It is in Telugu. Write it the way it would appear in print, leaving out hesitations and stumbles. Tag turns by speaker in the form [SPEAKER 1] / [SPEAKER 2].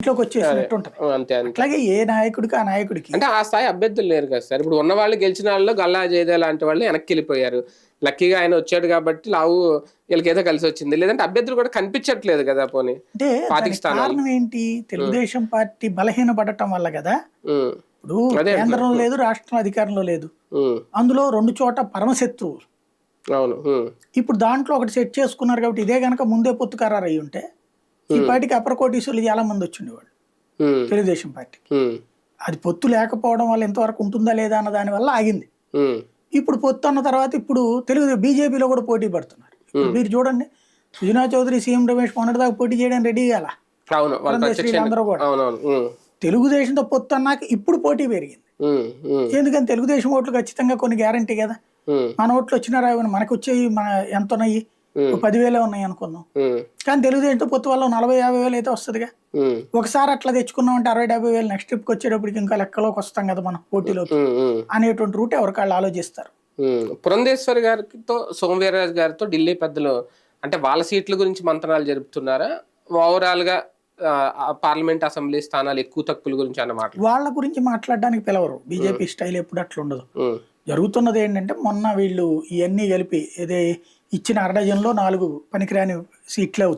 [SPEAKER 1] ఇంట్లోకి వచ్చేసినట్టు ఉంటది.
[SPEAKER 2] అంతే అంతే.
[SPEAKER 1] అట్లాగే ఏ నాయకుడికి ఆ నాయకుడికి
[SPEAKER 2] అంటే ఆ స్థాయి అభ్యర్థులు లేరు కదా సార్. ఇప్పుడు ఉన్న వాళ్ళు గెలిచిన వాళ్ళు గల్లా జయదేవ్ లాంటి వాళ్ళు వెనక్కి వెళ్ళిపోయారు. లక్కీగా ఆయన వచ్చాడు కాబట్టి లావు వీళ్ళకేదో కలిసి వచ్చింది. లేదంటే అభ్యర్థులు కూడా కనిపించట్లేదు కదా పోనీ
[SPEAKER 1] అంటే
[SPEAKER 2] 25
[SPEAKER 1] దానికి
[SPEAKER 2] స్థానాలు.
[SPEAKER 1] కారణం ఏంటి? తెలుగుదేశం పార్టీ బలహీనపడటం వల్ల కదా.
[SPEAKER 2] ఉమ్,
[SPEAKER 1] ఇప్పుడు
[SPEAKER 2] అదే అంటున్నా.
[SPEAKER 1] కేంద్రంలో లేదు, రాష్ట్రం అధికారంలో లేదు.
[SPEAKER 2] ఉమ్,
[SPEAKER 1] అందులో 2 చోట పరమశత్రువులు.
[SPEAKER 2] అవును.
[SPEAKER 1] ఇప్పుడు దాంట్లో ఒకటి సెట్ చేసుకున్నారు కాబట్టి ఇదే గనక ముందే పొత్తు ఖరారు అయ్యి ఉంటే ఈ పార్టీకి అపర కోటీశ్వరులు చాలా మంది వచ్చిండేవాళ్ళు తెలుగుదేశం పార్టీకి. అది పొత్తు లేకపోవడం వల్ల ఎంతవరకు ఉంటుందా లేదా అన్న దాని వల్ల ఆగింది. ఇప్పుడు పొత్తు అన్న తర్వాత ఇప్పుడు బీజేపీలో కూడా పోటీ పడుతున్నారు. ఇప్పుడు మీరు చూడండి, సుజనా చౌదరి, సీఎం రమేష్ మొన్నటిదాకా పోటీ చేయడానికి రెడీ కాల.
[SPEAKER 2] అవును, వాళ్ళు ప్రత్యక్షంగా
[SPEAKER 1] అందరూ కూడా
[SPEAKER 2] అవునవును.
[SPEAKER 1] తెలుగుదేశంతో పొత్తు అన్నాక ఇప్పుడు పోటీ పెరిగింది. ఎందుకని తెలుగుదేశం ఓట్లు ఖచ్చితంగా కొన్ని గ్యారంటీ కదా. మన ఓట్లు వచ్చినా రావని మనకు వచ్చేవి ఎంత ఉన్నాయి, 10,000 ఉన్నాయి అనుకుందాం. కానీ తెలుగుదేశంతో పొత్తు వల్ల 40,000-50,000 అయితే వస్తుందిగా. ఒకసారి అట్లా తెచ్చుకున్నాం అంటే 60,000-70,000 నెక్స్ట్ ట్రిప్కి వచ్చేటప్పటికి ఇంకా లెక్కలోకి వస్తాం కదా మనం పోటీలోకి అనేటువంటి రూట్ ఎవరికాళ్ళు ఆలోచిస్తారు.
[SPEAKER 2] పురంధేశ్వరి గారితో సోమవీర్రాజు గారితో ఢిల్లీ పెద్దలు అంటే వాళ్ళ సీట్ల గురించి మంత్రాలు జరుపుతున్నారా? ఓవరాల్ గా పార్లమెంట్ అసెంబ్లీ స్థానాలు ఎక్కువ తక్కువ గురించి అన్నమాట.
[SPEAKER 1] వాళ్ళ గురించి మాట్లాడడానికి పిలవరు. బీజేపీ స్టైల్ ఎప్పుడు అట్లా ఉండదు. జరుగుతున్నది ఏంటంటే మొన్న వీళ్ళు ఇవన్నీ కలిపి ఇదే ఇచ్చిన 1/2 డజన్లో 4 పనికిరాని సీట్లే అవుతాయి.